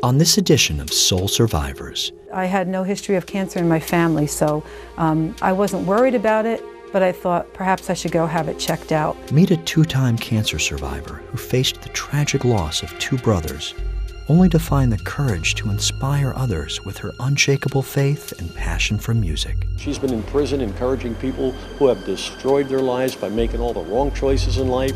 On this edition of Soul Survivors, I had no history of cancer in my family, so I wasn't worried about it, but I thought perhaps I should go have it checked out. meet a two-time cancer survivor who faced the tragic loss of two brothers, only to find the courage to inspire others with her unshakable faith and passion for music. She's been in prison encouraging people who have destroyed their lives by making all the wrong choices in life.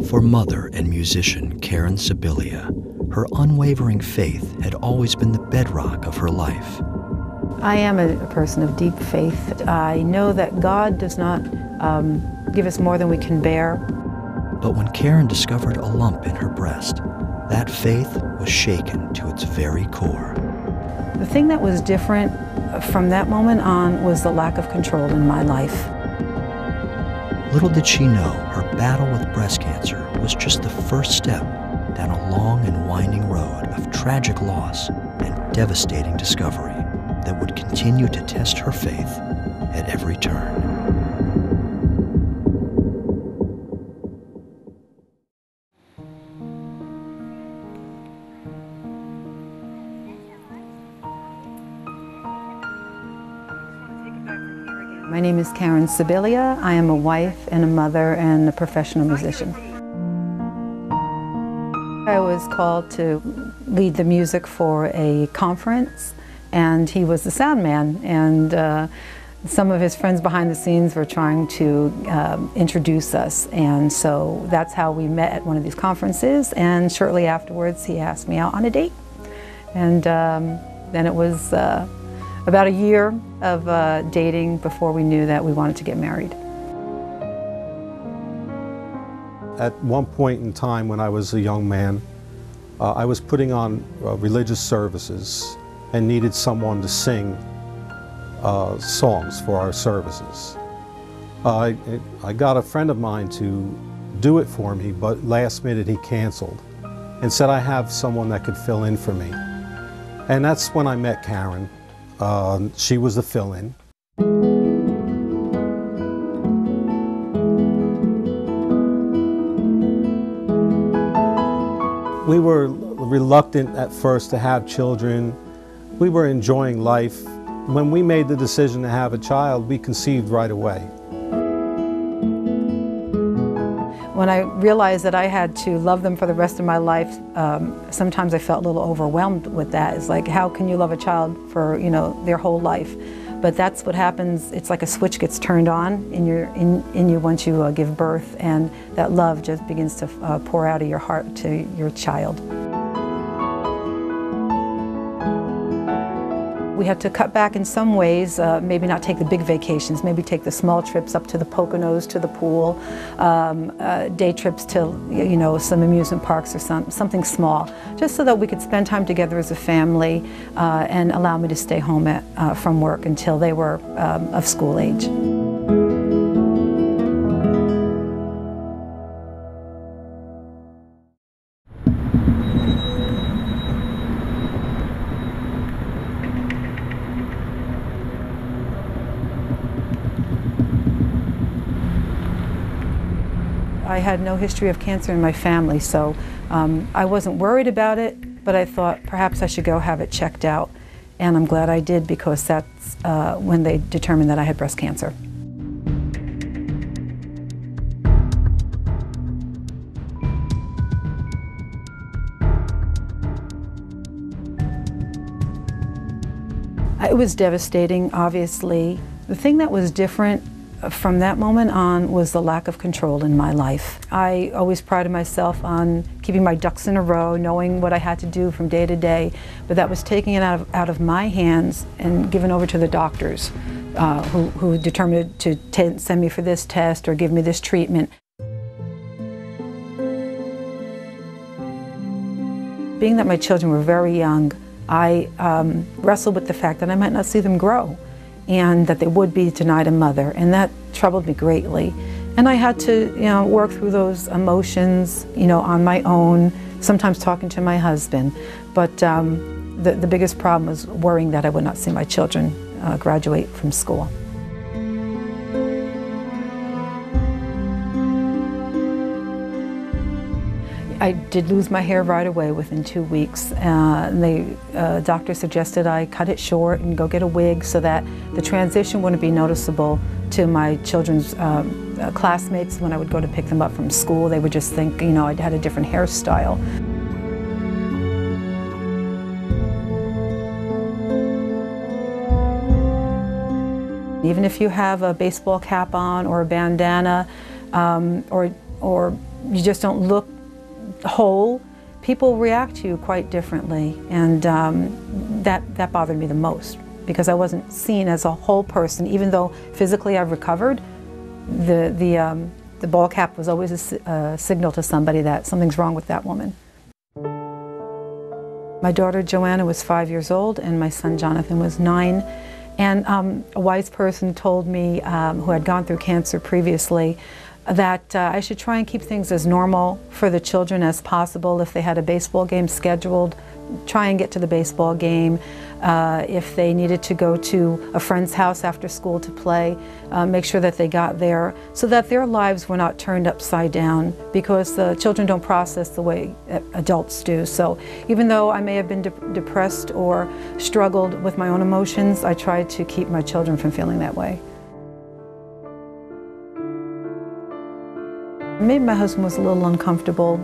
For mother and musician Karen Sibilia, her unwavering faith had always been the bedrock of her life. I am a person of deep faith. I know that God does not give us more than we can bear. But when Karen discovered a lump in her breast, that faith was shaken to its very core. The thing that was different from that moment on was the lack of control in my life. Little did she know her battle with breast cancer was just the first step down a long and winding road of tragic loss and devastating discovery that would continue to test her faith at every turn. My name is Karen Sibilia. I am a wife and a mother and a professional musician. I was called to lead the music for a conference, and he was the sound man, and some of his friends behind the scenes were trying to introduce us, and so that's how we met at one of these conferences, and shortly afterwards he asked me out on a date, and then it was about a year of dating before we knew that we wanted to get married. At one point in time when I was a young man, I was putting on religious services and needed someone to sing songs for our services. I got a friend of mine to do it for me, but last minute he canceled and said I have someone that could fill in for me. And that's when I met Karen. She was the fill-in. We were reluctant at first to have children. We were enjoying life. When we made the decision to have a child, we conceived right away. When I realized that I had to love them for the rest of my life, sometimes I felt a little overwhelmed with that. It's like, how can you love a child for, their whole life? But that's what happens. It's like a switch gets turned on in you once you give birth, and that love just begins to pour out of your heart to your child. We had to cut back in some ways, maybe not take the big vacations, maybe take the small trips up to the Poconos, to the pool, day trips to some amusement parks or something small, just so that we could spend time together as a family and allow me to stay home from work until they were of school age. I had no history of cancer in my family, so I wasn't worried about it, but I thought perhaps I should go have it checked out. And I'm glad I did, because that's when they determined that I had breast cancer. It was devastating, obviously. The thing that was different from that moment on was the lack of control in my life. I always prided myself on keeping my ducks in a row, knowing what I had to do from day to day, but that was taking it out of my hands and given over to the doctors who determined to send me for this test or give me this treatment. Being that my children were very young, I wrestled with the fact that I might not see them grow and that they would be denied a mother, and that troubled me greatly. And I had to, work through those emotions, on my own, sometimes talking to my husband. But the biggest problem was worrying that I would not see my children graduate from school. I did lose my hair right away within 2 weeks. The doctor suggested I cut it short and go get a wig so that the transition wouldn't be noticeable to my children's classmates when I would go to pick them up from school. They would just think, I'd had a different hairstyle. Even if you have a baseball cap on or a bandana, or you just don't look whole, people react to you quite differently, and that bothered me the most, because I wasn't seen as a whole person. Even though physically I've recovered, the ball cap was always a signal to somebody that something's wrong with that woman. My daughter Joanna was 5 years old, and my son Jonathan was 9. And a wise person told me, who had gone through cancer previously, that I should try and keep things as normal for the children as possible. If they had a baseball game scheduled, try and get to the baseball game. If they needed to go to a friend's house after school to play, make sure that they got there, so that their lives were not turned upside down, because the children don't process the way adults do. So even though I may have been depressed or struggled with my own emotions, I tried to keep my children from feeling that way. Maybe my husband was a little uncomfortable,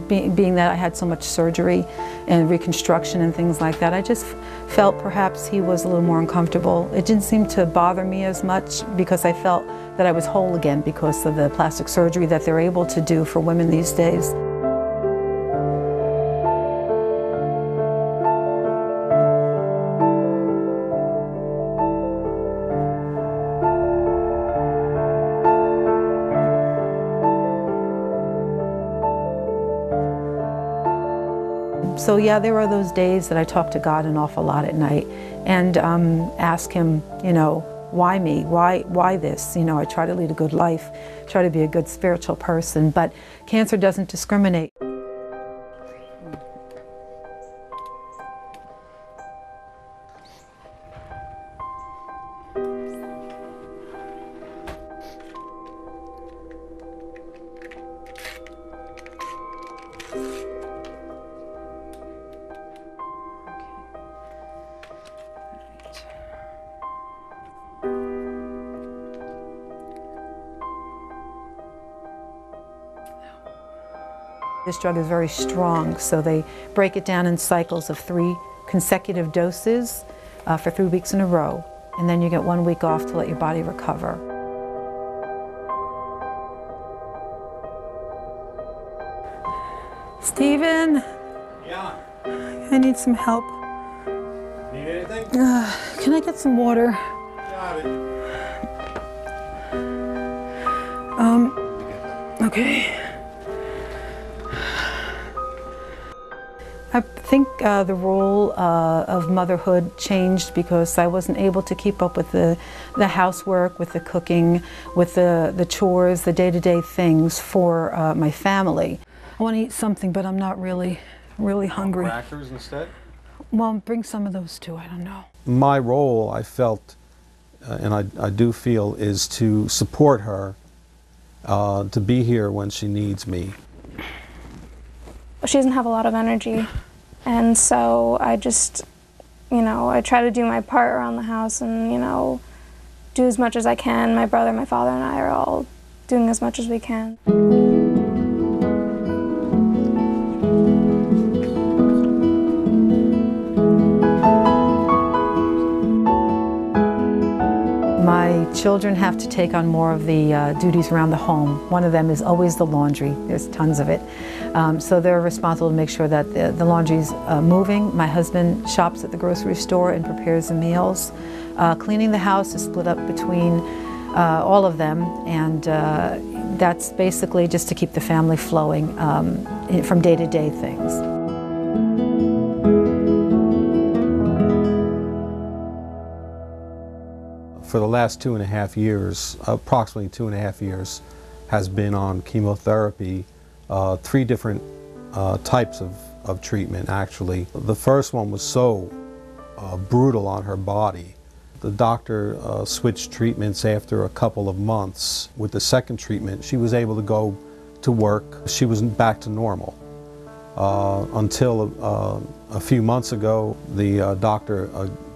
being that I had so much surgery and reconstruction and things like that. I just felt perhaps he was a little more uncomfortable. It didn't seem to bother me as much, because I felt that I was whole again because of the plastic surgery that they're able to do for women these days. So yeah, there are those days that I talk to God an awful lot at night and ask Him, why me? Why this? I try to lead a good life, try to be a good spiritual person, but cancer doesn't discriminate. This drug is very strong, so they break it down in cycles of 3 consecutive doses for 3 weeks in a row, and then you get 1 week off to let your body recover. Stephen? Yeah? I need some help. Need anything? Can I get some water? Got it. Okay. I think the role of motherhood changed because I wasn't able to keep up with the housework, with the cooking, with the chores, the day-to-day things for my family. I want to eat something, but I'm not really hungry. Crackers instead? Well, bring some of those too, I don't know. My role, I felt, and I do feel, is to support her, to be here when she needs me. She doesn't have a lot of energy, and so I just, I try to do my part around the house and, do as much as I can. My brother, my father, and I are all doing as much as we can. My children have to take on more of the duties around the home. One of them is always the laundry. There's tons of it. So they're responsible to make sure that the laundry's moving. My husband shops at the grocery store and prepares the meals. Cleaning the house is split up between all of them, and that's basically just to keep the family flowing from day-to-day things. For the last 2.5 years, approximately 2.5 years, has been on chemotherapy, 3 different types of treatment actually. The first one was so brutal on her body. The doctor switched treatments after a couple of months. With the second treatment, she was able to go to work. She was back to normal. Until a few months ago, the doctor,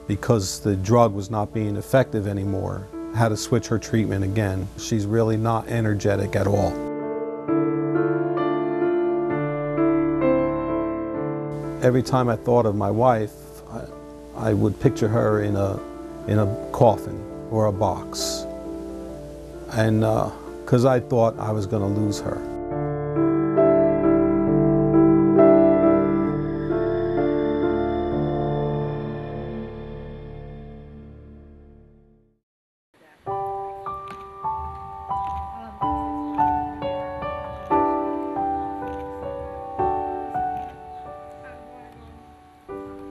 because the drug was not being effective anymore, had to switch her treatment again. She's really not energetic at all. Every time I thought of my wife, I would picture her in a coffin or a box, and because I thought I was going to lose her.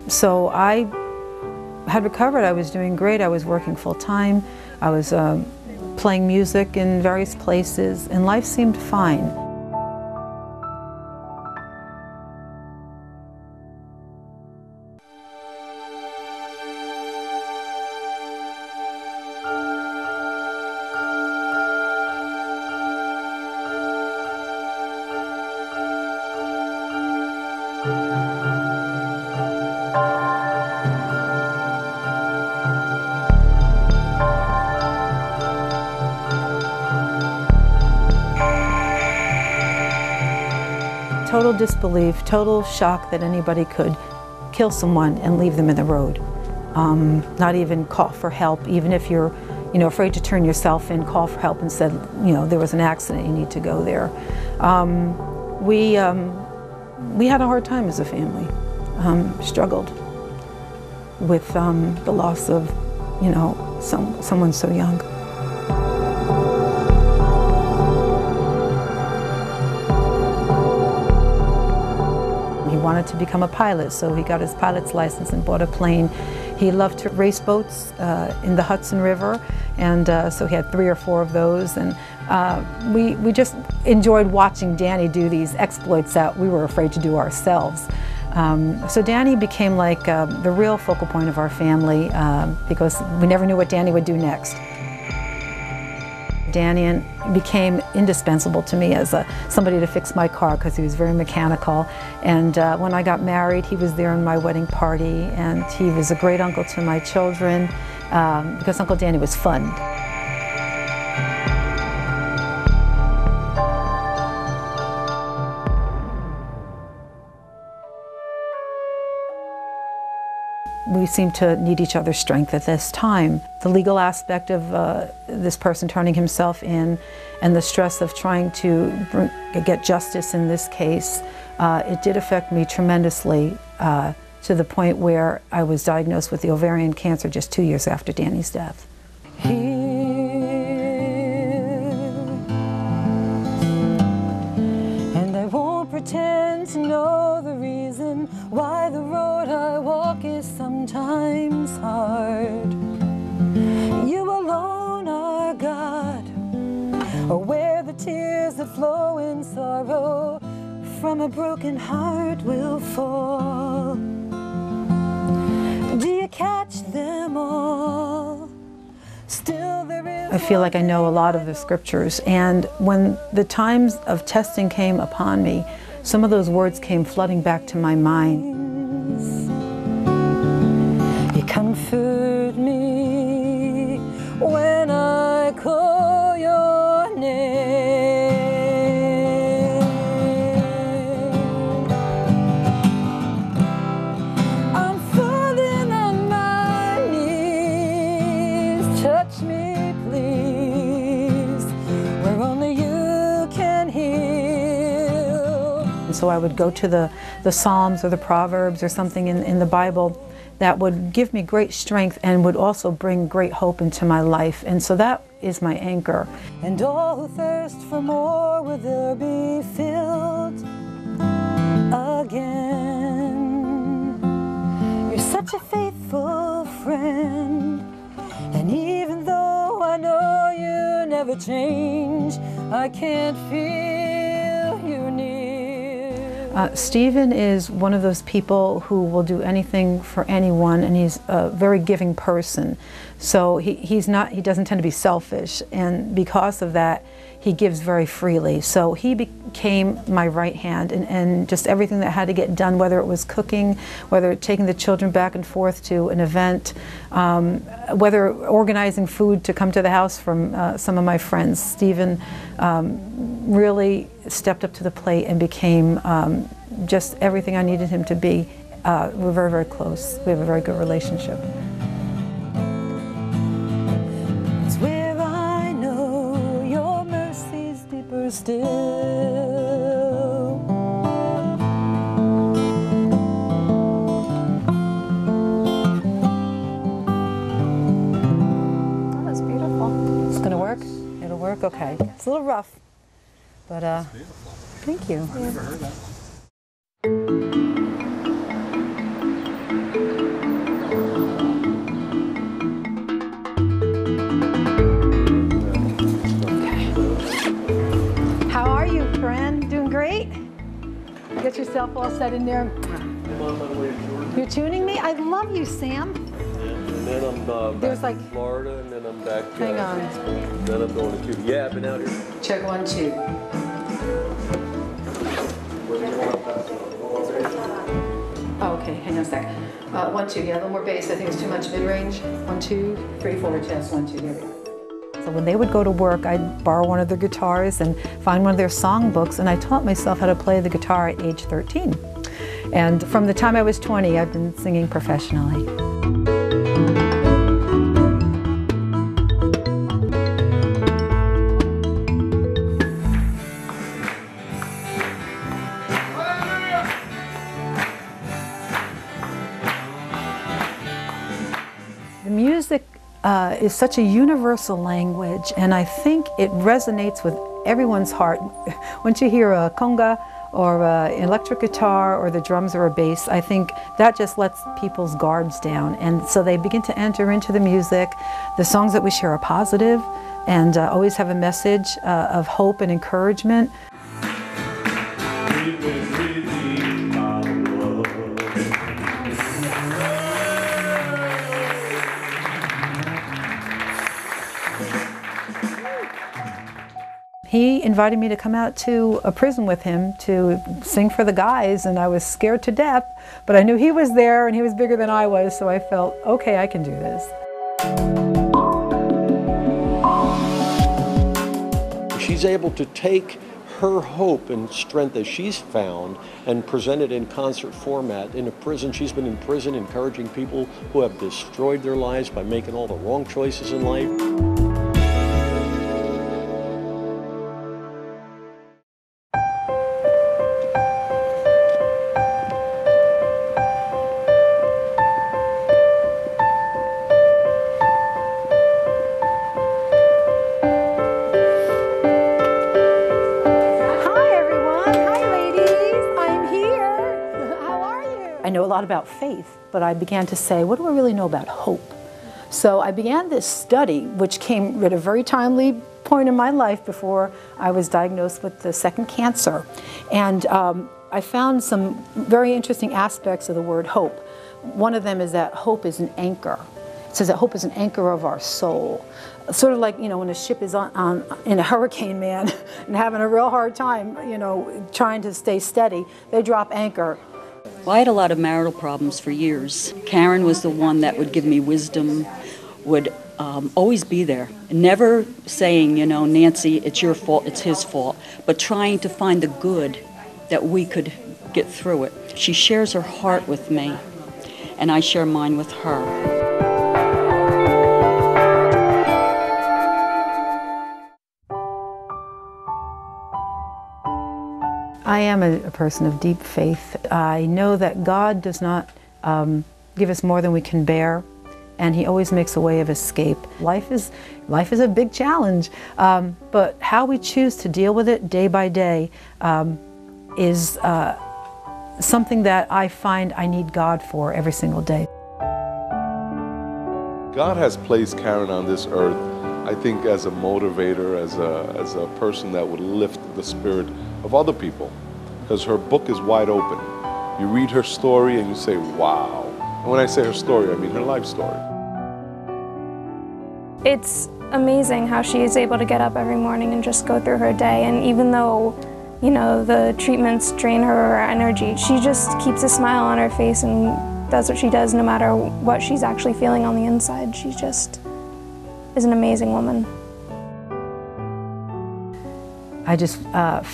So I had recovered. I was doing great. I was working full-time. I was playing music in various places, and life seemed fine. Total disbelief, total shock that anybody could kill someone and leave them in the road. Not even call for help, even if you're, afraid to turn yourself in, call for help and said, there was an accident, you need to go there. We had a hard time as a family, struggled with the loss of, someone so young. He wanted to become a pilot, so he got his pilot's license and bought a plane. He loved to race boats in the Hudson River, and so he had 3 or 4 of those. And we just enjoyed watching Danny do these exploits that we were afraid to do ourselves. So Danny became like the real focal point of our family because we never knew what Danny would do next. Danny became indispensable to me as somebody to fix my car because he was very mechanical. And when I got married, he was there in my wedding party, and he was a great uncle to my children because Uncle Danny was fun. We seemed to need each other's strength at this time. The legal aspect of this person turning himself in and the stress of trying to get justice in this case, it did affect me tremendously to the point where I was diagnosed with the ovarian cancer just 2 years after Danny's death. And I won't pretend to know the reason why the road I walk is sometimes hard. You alone are God, or where the tears that flow in sorrow from a broken heart will fall. Do you catch them all? Still there is. I feel like I know a lot of the scriptures, and when the times of testing came upon me, some of those words came flooding back to my mind. You comfort me when I call your name. I'm falling on my knees. Touch me, please, where only you can heal. And so I would go to the Psalms or the Proverbs or something in the Bible that would give me great strength and would also bring great hope into my life. And so that is my anchor. And all who thirst for more, will there be filled again. change. I can't feel you near. Stephen is one of those people who will do anything for anyone, and he's a very giving person. So he doesn't tend to be selfish, and because of that, he gives very freely. So he became my right hand, and just everything that had to get done, whether it was cooking, whether taking the children back and forth to an event, whether organizing food to come to the house from some of my friends. Stephen really stepped up to the plate and became just everything I needed him to be. We're very, very close. We have a very good relationship. It's where I know your mercy's deeper still. That was beautiful. It's gonna work? It'll work? Okay. It's a little rough, but thank you. I've never heard that. How are you, friend? Doing great? Get yourself all set in there. You're tuning me? I love you, Sam. And then I'm There's back like- to Florida, and then I'm back. Hang on. Then I'm going to Cuba. Yeah, I've been out here. Check 1, 2. Oh, okay, hang on a sec. 1, 2, yeah, a little more bass. I think it's too much mid-range. 1, 2, 3, 4, test, 1, 2, there we go. So when they would go to work, I'd borrow one of their guitars and find one of their songbooks, and I taught myself how to play the guitar at age 13. And from the time I was 20, I've been singing professionally. The music is such a universal language, and I think it resonates with everyone's heart. Once you hear a conga or an electric guitar or the drums or a bass, I think that just lets people's guards down, and so they begin to enter into the music. The songs that we share are positive and always have a message of hope and encouragement. He invited me to come out to a prison with him to sing for the guys, and I was scared to death, but I knew he was there and he was bigger than I was, so I felt, okay, I can do this. She's able to take her hope and strength that she's found and present it in concert format in a prison. She's been in prison encouraging people who have destroyed their lives by making all the wrong choices in life. I know a lot about faith, but I began to say, what do I really know about hope? So I began this study, which came at a very timely point in my life before I was diagnosed with the second cancer. And I found some very interesting aspects of the word hope. One of them is that hope is an anchor. It says that hope is an anchor of our soul. Sort of like, you know, when a ship is in a hurricane, man, and having a real hard time, you know, trying to stay steady, they drop anchor. Well, I had a lot of marital problems for years. Karen was the one that would give me wisdom, would always be there. Never saying, you know, Nancy, it's your fault, it's his fault, but trying to find the good that we could get through it. She shares her heart with me, and I share mine with her. I am a person of deep faith. I know that God does not give us more than we can bear, and He always makes a way of escape. Life is a big challenge, but how we choose to deal with it day by day is something that I find I need God for every single day. God has placed Karen on this earth, I think as a motivator, as a person that would lift the spirit of other people, because her book is wide open. You read her story and you say, wow. And when I say her story, I mean her life story. It's amazing how she is able to get up every morning and just go through her day, and even though, you know, the treatments drain her energy, she just keeps a smile on her face and does what she does no matter what she's actually feeling on the inside. She just is an amazing woman. I just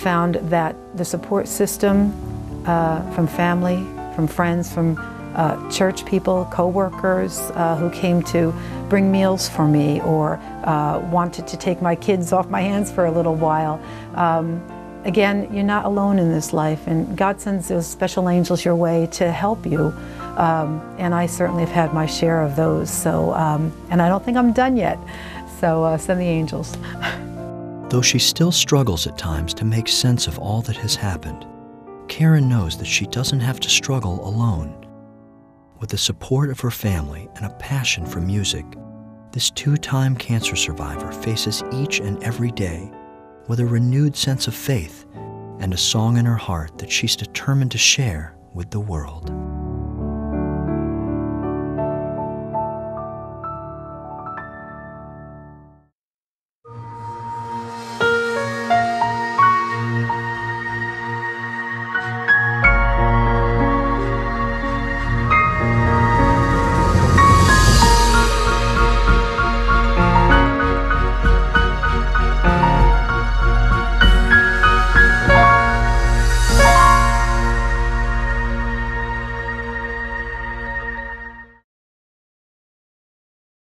found that the support system from family, from friends, from church people, co-workers who came to bring meals for me or wanted to take my kids off my hands for a little while. Again, you're not alone in this life, and God sends those special angels your way to help you. And I certainly have had my share of those. So, and I don't think I'm done yet. So send the angels. Though she still struggles at times to make sense of all that has happened, Karen knows that she doesn't have to struggle alone. With the support of her family and a passion for music, this two-time cancer survivor faces each and every day with a renewed sense of faith and a song in her heart that she's determined to share with the world.